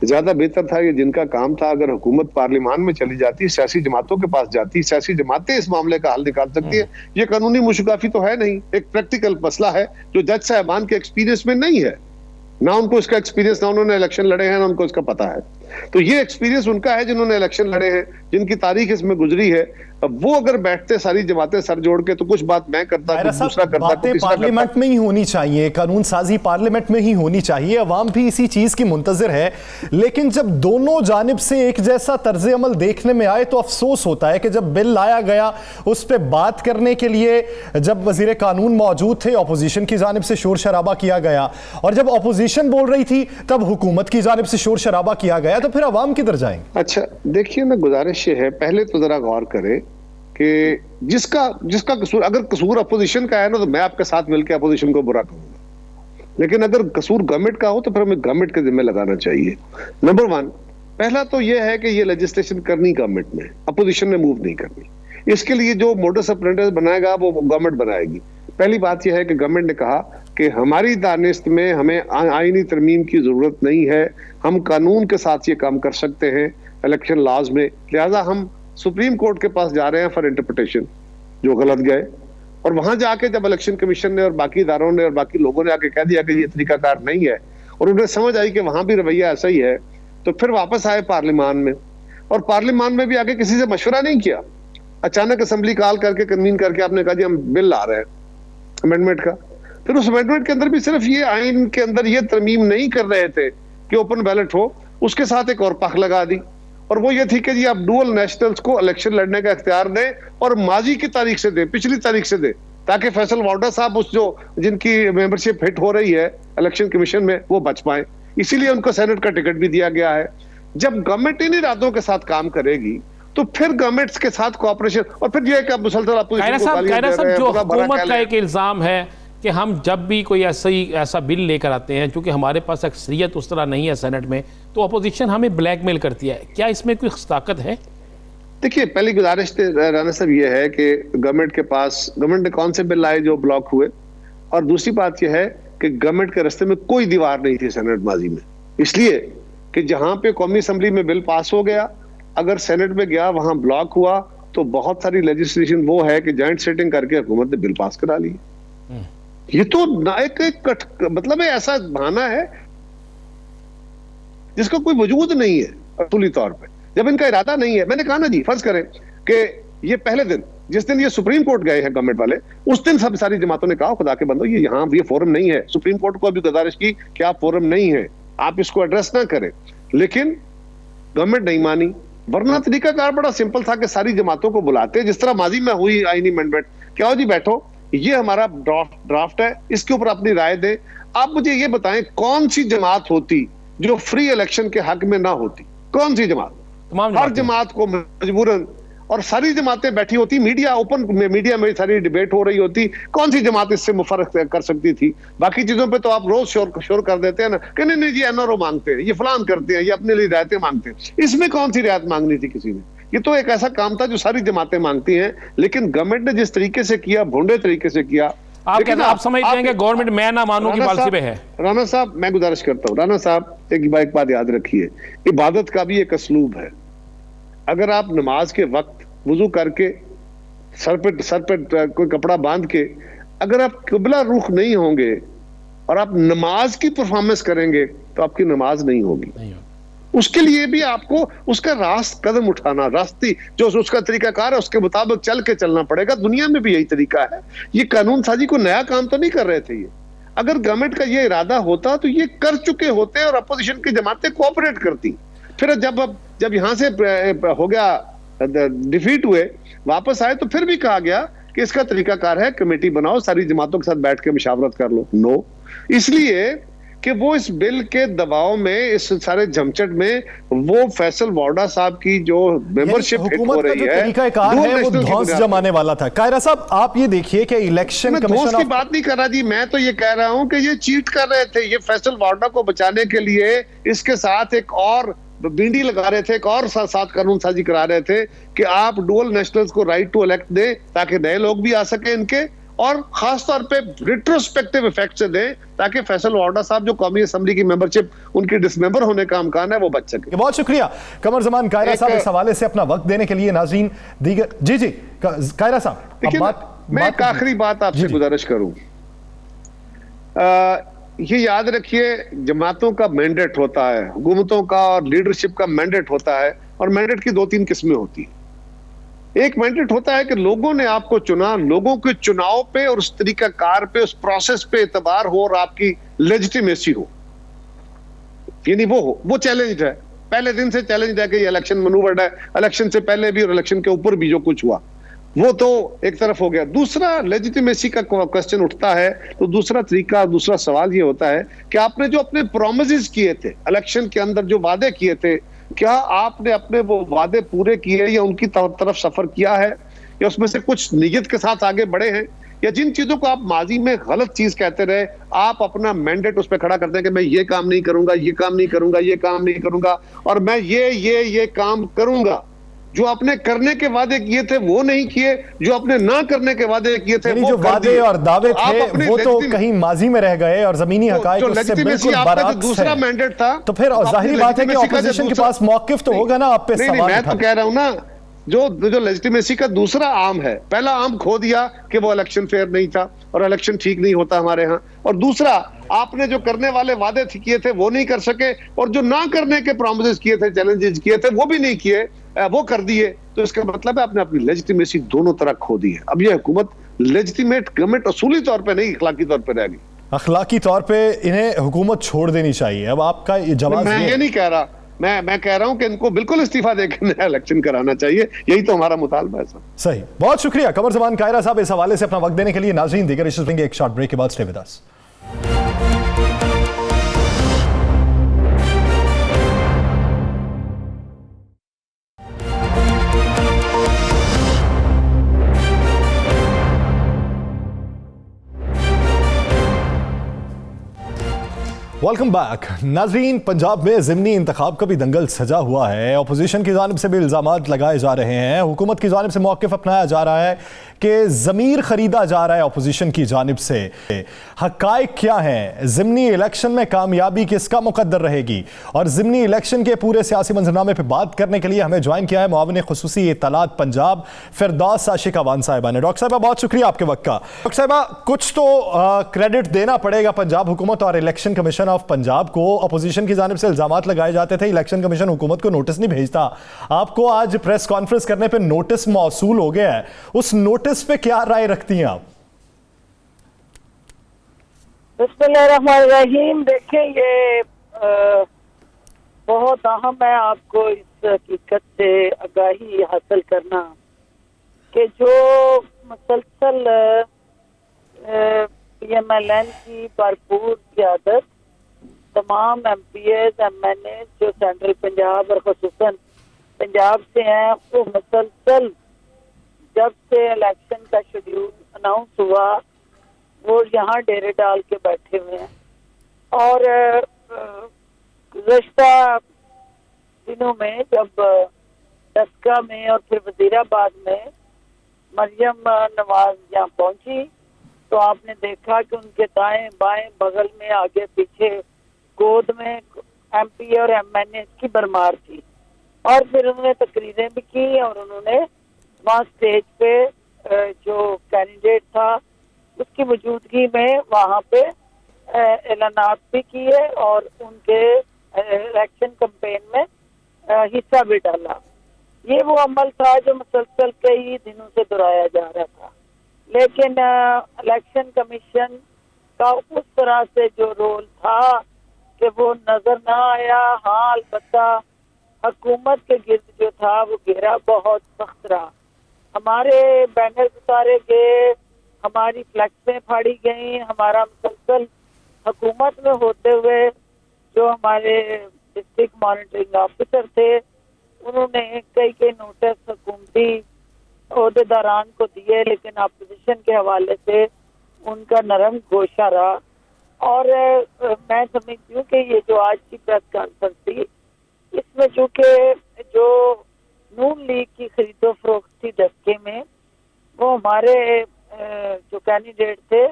ज्यादा बेहतर था। ये जिनका काम था, अगर हुकूमत पार्लियामान में चली जाती, सियासी जमातों के पास जाती, सियासी जमातें इस मामले का हल निकाल सकती है। ये कानूनी मुशकाफी तो है नहीं, एक प्रैक्टिकल मसला है जो जज साहबान के एक्सपीरियंस में नहीं है। ना उनको इसका एक्सपीरियंस, ना उन्होंने इलेक्शन लड़े हैं, ना उनको इसका पता है। तो ये एक्सपीरियंस उनका है जिन्होंने इलेक्शन लड़े हैं, जिनकी तारीख इसमें गुजरी है। वो अगर बैठते सारी जमातें सर जोड़ के, तो कुछ बात मैं करता, कुछ दूसरा करता, बातें पार्लियामेंट में ही होनी चाहिए, कानून साजी पार्लियामेंट में ही होनी चाहिए। अवाम भी इसी चीज की मुंतजर है। लेकिन जब दोनों जानिब से एक जैसा तर्ज अमल देखने में आए तो अफसोस होता है कि जब बिल लाया गया उस पर बात करने के लिए जब वजीर कानून मौजूद थे, अपोजिशन की जानिब से शोर शराबा किया गया, और जब अपोजिशन बोल रही थी तब हुकूमत की जानिब से शोर शराबा किया गया, तो फिर अवाम किधर जाएंगे? अच्छा देखिए ना, गुजारिश ये है, पहले तो जरा गौर करें कि जिसका कसूर, अगर कसूर अपोजिशन का है ना, तो मैं आपके साथ मिलकर अपोजिशन को बुरा कहूंगा। लेकिन अगर कसूर गवर्नमेंट का हो तो फिर हमें गवर्नमेंट के जिम्मे लगाना चाहिए। नंबर 1, पहला तो यह है कि ये लेजिस्लेशन करनी गवर्नमेंट में, अपोजिशन ने मूव नहीं करनी। इसके लिए जो मोडस ऑपरेंडी बनाएगा वो गवर्नमेंट बनाएगी। पहली बात यह है कि गवर्नमेंट ने कहा कि हमारी दानिस्त में हमें आईनी तरमीम की जरूरत नहीं है, हम कानून के साथ ये काम कर सकते हैं इलेक्शन लॉज में, लिहाजा हम सुप्रीम कोर्ट के पास जा रहे हैं फॉर इंटरप्रिटेशन। जो गलत गए। और वहां जाके जब इलेक्शन कमीशन ने और बाकी इदारों ने और बाकी लोगों ने आके कह दिया कि ये तरीकाकार नहीं है और उन्हें समझ आई कि वहां भी रवैया ऐसा ही है, तो फिर वापस आए पार्लियामान में, और पार्लियामान में भी आके किसी से मशवरा नहीं किया। अचानक असेंबली कॉल करके कन्वीन करके आपने कहा जी हम बिल ला रहे हैं अमेंडमेंट का। फिर उस अमेंडमेंट के अंदर भी सिर्फ ये आइन के अंदर ये तरमीम नहीं कर रहे थे कि ओपन बैलेट हो, उसके साथ एक और पख लगा दी, और वो ये थी कि जी आप डुअल नेशनल्स को इलेक्शन लड़ने का इख्तियार दें और माजी की तारीख से दें, पिछली तारीख से दें, ताकि फैसल वाडा साहब उस जो जिनकी मेंबरशिप हिट हो रही है इलेक्शन कमीशन में वो बच पाए। इसीलिए उनको सेनेट का टिकट भी दिया गया है। जब गवर्नमेंट इन इरादों के साथ काम करेगी तो फिर गवर्नमेंट्स के साथ कोऑपरेशन, और फिर ये कि मुसलसल कायरा साहब जो हुकूमत का एक इल्ज़ाम है कि हम जब भी कोई ऐसा बिल लेकर आते हैं, क्योंकि हमारे पास अक्सरियत उस तरह नहीं है सेनेट में, तो अपोजिशन हमें ब्लैकमेल करती है। क्या इसमें कोई ताकत है? देखिए, पहली गुजारिश राना साहब ये है कि गवर्नमेंट ने कौन से बिल लाए जो ब्लॉक हुए, और दूसरी बात यह है कि गवर्नमेंट के रास्ते में कोई दीवार नहीं थी सेनेट माजी में, इसलिए कि जहां पे कौमी असेंबली में बिल पास हो गया, अगर सेनेट में गया वहां ब्लॉक हुआ, तो बहुत सारी लेजिस्लेशन वो है कि जॉइंट सेटिंग करके हुकूमत ने बिल पास करा ली। ये तो मतलब ऐसा बहाना है जिसका कोई वजूद नहीं है असली तौर पे, जब इनका इरादा नहीं है। मैंने कहा ना जी, फर्ज करें कि ये पहले दिन जिस दिन ये सुप्रीम कोर्ट गए हैं गवर्नमेंट वाले, उस दिन सब सारी जमातों ने कहा खुदा के बंदो ये यहाँ ये फोरम नहीं है। सुप्रीम कोर्ट को अभी गुजारिश की कि आप फोरम नहीं है, आप इसको एड्रेस ना करें, लेकिन गवर्नमेंट नहीं मानी। वरना तरीकाकार बड़ा सिंपल था कि सारी जमातों को बुलाते, जिस तरह माजी में हुई आईनी अमेंडमेंट, क्या हो जी बैठो, ये हमारा ड्राफ्ट है, इसके ऊपर अपनी राय दें। आप मुझे ये बताएं कौन सी जमात होती जो फ्री इलेक्शन के हक में ना होती? कौन सी जमात? हर जमात को मजबूरन, और सारी जमातें बैठी होती, मीडिया ओपन मीडिया में सारी डिबेट हो रही होती, कौन सी जमात इससे मुफर्रक कर सकती थी? बाकी चीजों पे तो आप रोज शोर कर देते हैं ना कि नहीं नहीं जी एनआरओ मांगते हैं, ये फलान करते हैं, ये अपने लिए रियायतें मांगते हैं। इसमें कौन सी रियायत मांगनी थी किसी ने? ये तो एक ऐसा काम था जो सारी जमातें मांगती हैं, लेकिन गवर्नमेंट ने जिस तरीके से किया, भोंडे तरीके से किया। आप समझ जाएंगे गवर्नमेंट मैं ना मानूं की पॉलिसी पे है। राना साहब मैं गुजारिश करता हूँ, राना साहब एक बात याद रखिए, इबादत का भी एक असलूब है। अगर आप नमाज के वक्त वुजू करके सर पे कोई कपड़ा बांध के अगर आप किबला रुख नहीं होंगे और आप नमाज की परफॉर्मेंस करेंगे तो आपकी नमाज नहीं होगी। उसके लिए भी आपको उसका कदम उठाना, रास्ते जो उसका तरीकाकार है उसके मुताबिक चल के चलना पड़ेगा। दुनिया में भी यही तरीका है। ये कानून साजी को नया काम तो नहीं कर रहे थे। ये अगर गवर्नमेंट का ये इरादा होता तो ये कर चुके होते और अपोजिशन की जमातें कोऑपरेट करती। फिर जब यहां से हो गया, डिफीट हुए, वापस आए, तो फिर भी कहा गया कि इसका तरीकाकार है, कमेटी बनाओ, सारी जमातों के साथ बैठ के मुशावरत कर लो। नो, इसलिए कि वो इस बिल के दबाव में, इस सारे झमचट में, वो फैसल वाडा साहब की जो मेंबरशिप हिट हो रही है, तरीकाकार है वो ध्वंस जमाने वाला था। कायरा साहब आप ये देखिए कि इलेक्शन कमीशन की बात नहीं कर रहा जी, मैं तो ये कह रहा हूं कि ये चीट कर रहे थे। ये फैसल वाडा को बचाने के लिए इसके साथ एक और बिंडी लगा रहे थे, एक और साथ कानून साजी करा रहे थे कि आप डुअल नेशनल्स को राइट टू इलेक्ट दें ताकि नए लोग भी आ सके इनके, और खास तौर पे रिट्रोस्पेक्टिव इफेक्ट से दें ताकि फैसल वाडा साहब जो कौमी असेंबली की मेंबरशिप उनकी डिसमेंबर होने का इम्कान है वो बच सके। बहुत शुक्रिया कमर जमान कायरा साहब इस हवाले से अपना वक्त देने के लिए। नाज़रीन दीगर जी कायरा साहब, मैं एक आखिरी बात आपसे गुजारिश करूं, ये याद रखिए जमातों का मैंडेट होता है, हुकूमतों का और लीडरशिप का मैंडेट होता है, और मैंडेट की 2-3 किस्में होती है। एक मैंडेट होता है कि लोगों ने आपको चुना, लोगों के चुनाव पे और उस तरीकाकार पे, उस प्रोसेस पे एतबार हो और आपकी लेजिटिमेसी हो, यानी वो चैलेंज है, पहले दिन से चैलेंज है कि ये इलेक्शन मनूवर्ड है, इलेक्शन से पहले भी और इलेक्शन के ऊपर भी जो कुछ हुआ वो तो एक तरफ हो गया। दूसरा लेजिटिमेसी का क्वेश्चन उठता है, तो दूसरा तरीका, दूसरा सवाल ये होता है कि आपने जो अपने प्रोमिसेस किए थे इलेक्शन के अंदर, जो वादे किए थे, क्या आपने अपने वो वादे पूरे किए या उनकी तरफ सफर किया है, या उसमें से कुछ नियत के साथ आगे बढ़े हैं, या जिन चीजों को आप माजी में गलत चीज कहते रहे आप अपना मैंडेट उस पर खड़ा करते हैं कि मैं ये काम नहीं करूंगा, ये काम नहीं करूंगा, ये काम नहीं करूंगा, और मैं ये काम करूंगा। जो आपने करने के वादे किए थे वो नहीं किए, जो आपने ना करने के वादे किए थे वो जो वादे और दावे थे वो तो कहीं माजी में रह गए और जमीनी हकायक उससे बिल्कुल बरअक्स दूसरा मैंडेट था। तो फिर जाहिर बात है कि ऑपोजिशन के पास मौकिफ तो होगा ना आप पे सवाल। मैं तो कह रहा हूं ना, जो लेजिटिमेसी का दूसरा आर्म है। पहला आर्म खो दिया कि वो इलेक्शन फेयर नहीं था और इलेक्शन ठीक नहीं होता हमारे यहाँ, और दूसरा आपने जो करने वाले वादे किए थे वो नहीं कर सके, और जो ना करने के प्रॉमिसेस किए थे, चैलेंजेस किए थे, वो भी नहीं किए, वो कर दिए। तो इसका मतलब है आपने अपनी लेजिटिमेसी दोनों तरह खो दी है। अब ये हुकूमत लेजिटिमेट गवर्नमेंट असूली तौर पे नहीं, अखलाकी तौर पे रह गई। अखलाकी तौर पे इन्हें हुकूमत छोड़ देनी चाहिए। अब आपका जवाब मैं ये नहीं कह रहा, मैं कह रहा हूं कि इनको बिल्कुल इस्तीफा देकर नया इलेक्शन कराना चाहिए, यही तो हमारा मुतालबा है सर। सही, बहुत शुक्रिया कमर जमान कायरा साहब इस हवाले से अपना वक्त देने के लिए। नाज़रीन, दीगर इश्यूज़ लेंगे एक शॉर्ट ब्रेक के बाद। Stay with us. Welcome back. नाज़रीन, पंजाब में ज़िमनी इंतखाब का भी दंगल सजा हुआ है। अपोजिशन की जानिब से भी इल्ज़ामात लगाए जा रहे हैं। हुकूमत की जानिब से मौक़िफ़ अपनाया जा रहा है कि ज़मीर ख़रीदा जा रहा है अपोजिशन की जानिब से। हक़ाइक़ क्या हैं? ज़िमनी इलेक्शन में कामयाबी किसका मुक़द्दर रहेगी? और ज़िमनी इलेक्शन के पूरे सियासी मंजरनामे पर बात करने के लिए हमें ज्वाइन किया है मुआविन ख़ुसूसी इत्तलात पंजाब फिरदौस आशिक अवान साहिबा ने। डॉक्टर साहिबा, बहुत शुक्रिया आपके वक्त का। डॉक्टर साहिबा, कुछ तो क्रेडिट देना पड़ेगा पंजाब हुकूमत और इलेक्शन कमीशन ऑफ पंजाब को। अपोजिशन की जानिब से इल्जामात लगाए जाते थे इलेक्शन कमीशन हुकूमत को नोटिस नहीं भेजता। आपको आज प्रेस कॉन्फ्रेंस करने पे नोटिस मौसूल हो गया है, उस नोटिस पे क्या राय रखती हैं आप? बिस्मिल्लाहिर्रहमानिर्रहीम। देखें, ये बहुत अहम है आपको इस हकीकत से आगाही हासिल करना कि जो मुसलसल PMLN की भरपूर क़यादत तमाम MPs MNA जो सेंट्रल पंजाब और खुसूसन पंजाब से हैं, वो मुसलसल जब से इलेक्शन का शेड्यूल अनाउंस हुआ वो यहाँ डेरे डाल के बैठे हुए हैं। और गुज़श्ता दिनों में जब डस्का में और फिर वजीराबाद में मरियम नवाज यहाँ पहुंची तो आपने देखा कि उनके दाएं बाएं बगल में आगे पीछे गोद में MP और MNA की भरमार थी। और फिर उन्होंने तकरीरें भी की और उन्होंने वहाँ स्टेज पे जो कैंडिडेट था उसकी मौजूदगी में वहाँ पे ऐलानात भी किए और उनके इलेक्शन कैंपेन में हिस्सा भी डाला। ये वो अमल था जो मुसलसल कई दिनों से दोहराया जा रहा था, लेकिन इलेक्शन कमीशन का उस तरह से जो रोल था कि वो नजर ना आया। हाँ, अलबत्ता हुकूमत के गिर्द जो था वो घेरा बहुत सख्त रहा। हमारे बैनर उतारे गए, हमारी फ्लैक्सें फाड़ी गई, हमारा मुसलसल हुकूमत में होते हुए जो हमारे डिस्ट्रिक्ट मॉनिटरिंग ऑफिसर थे उन्होंने कई नोटिस हुकूमती ओहदेदारान को दिए, लेकिन अपोजिशन के हवाले से उनका नरम गोशा रहा। और मैं समझती हूँ कि ये जो आज की प्रेस कॉन्फ्रेंस थी इसमें चूँकि जो नून लीग की खरीदो फरोख्त थी दस्के में, वो हमारे जो कैंडिडेट थे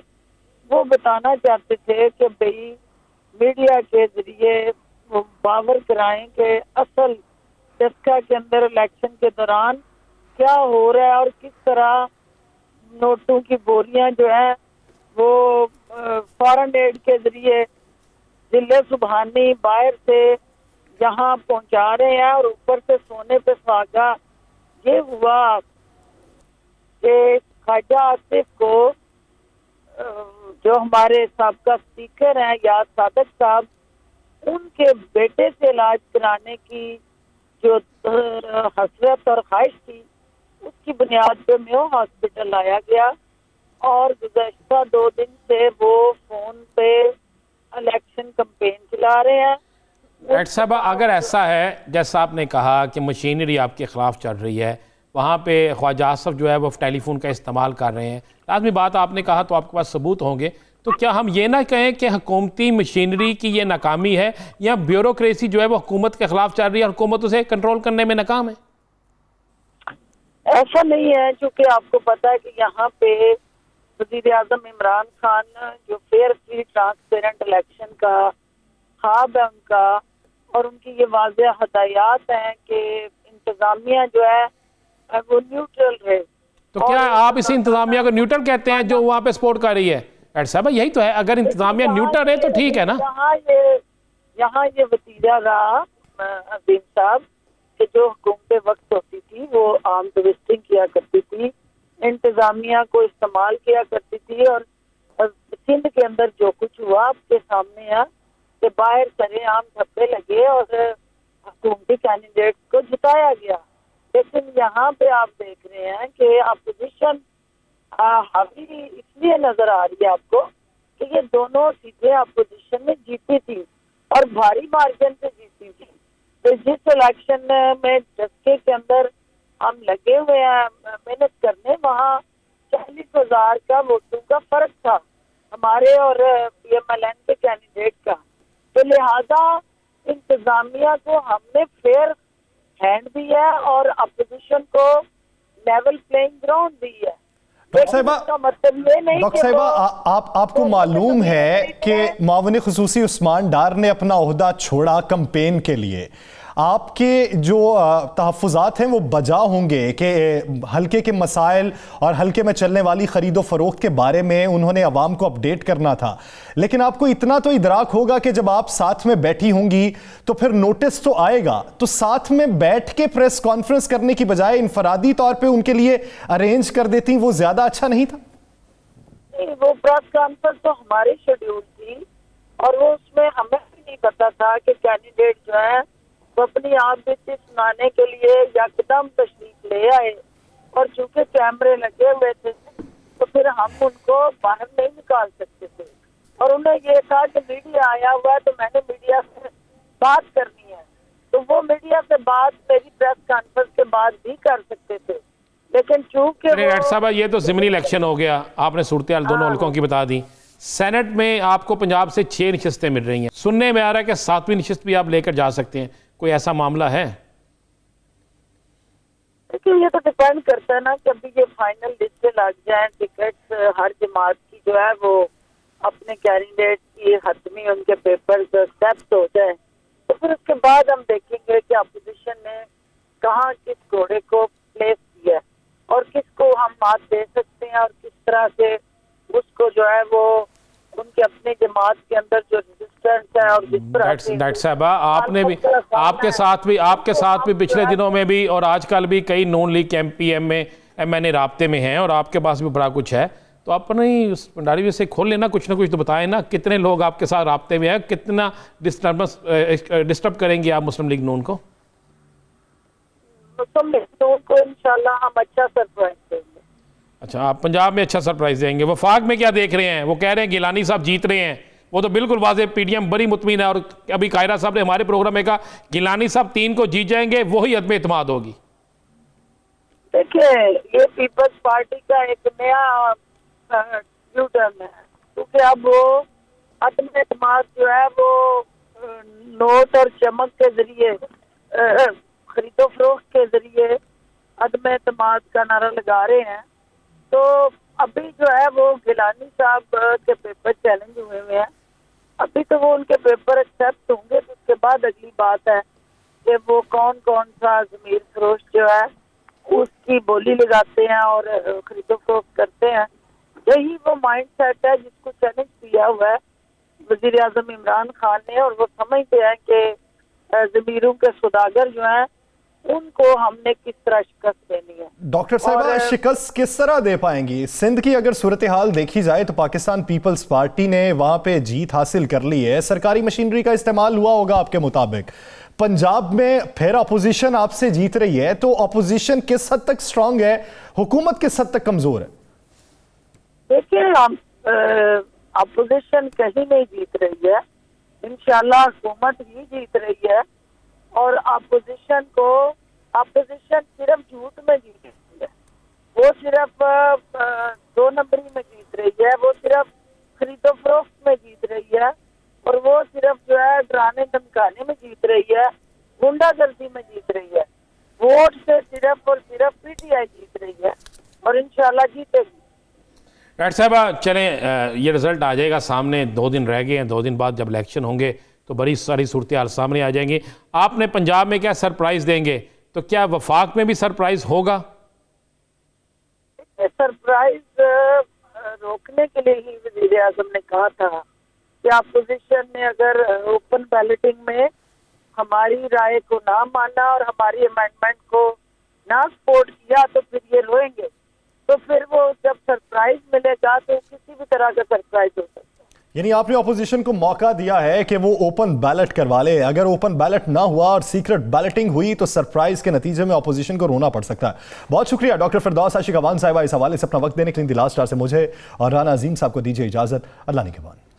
वो बताना चाहते थे कि भाई मीडिया के जरिए वो बावर कराएं कि असल दस्का के अंदर इलेक्शन के दौरान क्या हो रहा है और किस तरह नोटों की बोरियां जो है वो फॉरेन एड के जरिए जिले सुबहानी बाहर से यहाँ पहुंचा रहे हैं। और ऊपर से सोने पे सुहागा ये हुआ कि ख्वाजा आसिफ को जो हमारे साबका स्पीकर हैं याद सादक साहब, उनके बेटे से इलाज कराने की जो हसरत और ख्वाहिश थी उसकी बुनियाद पे मेयो हॉस्पिटल लाया गया और गुज़श्ता 2 दिन से वो फोन पे इलेक्शन कैंपेन चला रहे हैं। डॉक्टर साहब, अगर ऐसा है जैसा आपने कहा कि मशीनरी आपके खिलाफ चल रही है, वहाँ पे ख्वाजा आसिफ जो है वो टेलीफोन का इस्तेमाल कर रहे हैं, लाजमी बात आपने कहा तो आपके पास सबूत होंगे, तो क्या हम ये ना कहें कि हुकूमती मशीनरी की ये नाकामी है या ब्यूरोक्रेसी जो है वो हुकूमत के खिलाफ चल रही है और हुकूमत उसे कंट्रोल करने में नाकाम है? ऐसा नहीं है, क्योंकि आपको पता है कि यहाँ पे वज़ीर आज़म इमरान खान जो फेयर फ्री ट्रांसपेरेंट इलेक्शन का ख्वाब है उनका, और उनकी ये वाज़ेह हदायत हैं कि इंतज़ामिया जो है वो न्यूट्रल रहे। तो क्या आप इसी इंतजामिया को न्यूट्रल कहते हैं जो वहाँ पे सपोर्ट कर रही है? डॉक्टर साहब यही तो है, अगर इंतजामिया न्यूट्रल है तो ठीक है ना। यहाँ ये वतीरा रहा अजीम साहब कि जो हुकूमत वक्त होती थी वो आर्म ट्विस्टिंग किया करती थी, इंतजामिया को इस्तेमाल किया करती थी, और सिंध के अंदर जो कुछ हुआ आपके सामने है कि बाहर सरेआम धब्बे लगे और हुकूमती कैंडिडेट को जिताया गया। लेकिन यहाँ पे आप देख रहे हैं कि अपोजिशन हावी इसलिए नजर आ रही है आपको कि ये दोनों सीटें अपोजिशन में जीती थी और भारी मार्जिन से जीती थी। तो जिस इलेक्शन में डस्के के अंदर हम लगे हुए हैं मेहनत करने, वहाँ 40,000 का वोटों का फर्क था हमारे और PMLN के कैंडिडेट का। तो लिहाजा इंतजामिया को हमने फेयर हैंड दी है और अपोजिशन को लेवल प्लेइंग ग्राउंड दी है। डॉक्टर साहिबा, इसका मतलब ये नहीं डॉक्टर कि साहिबा, वो- आपको मालूम है कि मावन खुसूसी उस्मान डार ने अपना ओहदा छोड़ा कैंपेन के लिए। आपके जो तहफ़्फ़ुज़ात हैं वो बजा होंगे कि हल्के के मसाइल और हल्के में चलने वाली ख़रीदो फ़रोख्त के बारे में उन्होंने अवाम को अपडेट करना था, लेकिन आपको इतना तो इदराक होगा कि जब आप साथ में बैठी होंगी तो फिर नोटिस तो आएगा। तो साथ में बैठ के प्रेस कॉन्फ्रेंस करने की बजाय इनफरादी तौर पर उनके लिए अरेंज कर देती, वो ज़्यादा अच्छा नहीं था? नहीं, वो प्रेस कॉन्फ्रेंस तो हमारी शेड्यूल थी और वो उसमें हमें भी नहीं पता था कि कैंडिडेट जो है वो अपनी आप बीती सुनाने के लिए यकदम तशरीफ ले आए, और चूंकि कैमरे लगे हुए थे तो फिर हम उनको बाहर नहीं निकाल सकते थे। और उन्हें ये था कि मीडिया आया हुआ है तो मैंने मीडिया से बात करनी है, तो वो मीडिया से बात मेरी प्रेस कॉन्फ्रेंस के बाद भी कर सकते थे। लेकिन चूंकि डॉक्टर साहब ये तो ज़िमनी इलेक्शन हो गया, आपने सूरत हाल दोनों हल्कों की बता दी। सेनेट में आपको पंजाब से 6 नशिस्तें मिल रही हैं, सुनने में आ रहा है कि 7वीं नशिस्त भी आप लेकर जा सकते हैं, कोई ऐसा मामला है? देखिए ये तो डिपेंड करता है ना, कभी ये फाइनल लिस्ट लग जाए टिकट हर जमात की जो है वो अपने कैंडिडेट की हतमी उनके पेपर एक्सेप्ट हो जाए, तो फिर उसके बाद हम देखेंगे कि अपोजिशन ने कहाँ किस घोड़े को प्लेस किया है और किसको हम मात दे सकते हैं और किस तरह से उसको जो है वो उनके अपने जमात के अंदर जो रेजिस्टेंस है और जिस तरह से डॉक्टर साहबा आपने भी आपके साथ भी पिछले दिनों में भी और आजकल भी कई नॉन लीग MPM में MNA राब्ते में हैं और आपके पास भी बड़ा कुछ है, तो अपनी उस भंडारी में से खोल लेना, कुछ ना कुछ तो बताएं ना, कितने लोग आपके साथ राब्ते में हैं, कितना डिस्टर्ब करेंगे आप मुस्लिम लीग नून को? मुस्लिम लीग नून को इंशाल्लाह हम अच्छा सरप्राइज देंगे। अच्छा, आप पंजाब में अच्छा सरप्राइज देंगे। वफाक में क्या देख रहे हैं? वो कह रहे हैं गिलानी साहब जीत रहे हैं, वो तो बिल्कुल वाज़ेह PDM बड़ी मुतमिन है, और अभी कायरा साहब ने हमारे प्रोग्राम में कहा गिलानी साहब 3 को जीत जाएंगे, वही अदम एतमाद होगी। देखिए ये पीपल्स पार्टी का एक नया यू टर्न है, क्योंकि अब वो अदम एतमाद जो है वो नोट और चमक के जरिए खरीदो फरोख्त के जरिए अदम एतमाद का नारा लगा रहे हैं। तो अभी जो है वो गिलानी साहब के पेपर चैलेंज हुए हैं, अभी तो वो उनके पेपर एक्सेप्ट होंगे, तो उसके बाद अगली बात है कि वो कौन कौन सा ज़मीर फरोश जो है उसकी बोली लगाते हैं और खरीदो फरोख्त करते हैं। यही वो माइंड सेट है जिसको चैलेंज किया हुआ है वज़ीर आज़म इमरान खान ने, और वो समझते हैं कि ज़मीरों के सौदागर जो हैं उनको हमने किस तरह शिकस्त देनी है। डॉक्टर साहिबा शिकस्त किस तरह दे पाएंगी? सिंध की अगर सूरत हाल देखी जाए तो पाकिस्तान पीपल्स पार्टी ने वहां पे जीत हासिल कर ली है, सरकारी मशीनरी का इस्तेमाल हुआ होगा आपके मुताबिक। पंजाब में फिर अपोजिशन आपसे जीत रही है, तो अपोजिशन किस हद तक स्ट्रांग है, हुकूमत किस हद तक कमजोर है? देखिए अपोजिशन कहीं नहीं जीत रही है, इंशाल्लाह हुकूमत ही जीत रही है। और अपोजिशन सिर्फ झूठ में जीत रही है, वो सिर्फ 2 नंबरी में जीत रही है, वो सिर्फ खरीदो फरोख्त में जीत रही है, और वो सिर्फ जो है डराने धमकाने में जीत रही है, गुंडागर्दी में जीत रही है। वोट से सिर्फ और सिर्फ PTI जीत रही है और इंशाल्लाह जीतेगी। डॉक्टर साहब चलें, ये रिजल्ट आ जाएगा सामने, 2 दिन रह गए हैं, 2 दिन बाद जब इलेक्शन होंगे तो बड़ी सारी सूरत हाल सामने आ जाएंगी। आपने पंजाब में क्या सरप्राइज़ देंगे, तो क्या वफाक में भी सरप्राइज़ होगा? सरप्राइज रोकने के लिए ही वजीर आजम ने कहा था कि अपोजिशन ने अगर ओपन बैलेटिंग में हमारी राय को ना माना और हमारी अमेंडमेंट को ना सपोर्ट किया तो फिर ये रोएंगे। तो फिर वो जब सरप्राइज मिलेगा तो किसी भी तरह का सरप्राइज हो सकता है। यानी आपने ऑपोजिशन को मौका दिया है कि वो ओपन बैलेट करवा ले। अगर ओपन बैलेट ना हुआ और सीक्रेट बैलेटिंग हुई तो सरप्राइज के नतीजे में ऑपोजिशन को रोना पड़ सकता है। बहुत शुक्रिया डॉक्टर फिरदौस आशिक अवान साहिबा इस हवाले से अपना वक्त देने के लिए दिलाज स्टार से मुझे और राना अजीम साहब को दीजिए इजाजत। अल्लाह निगहबान।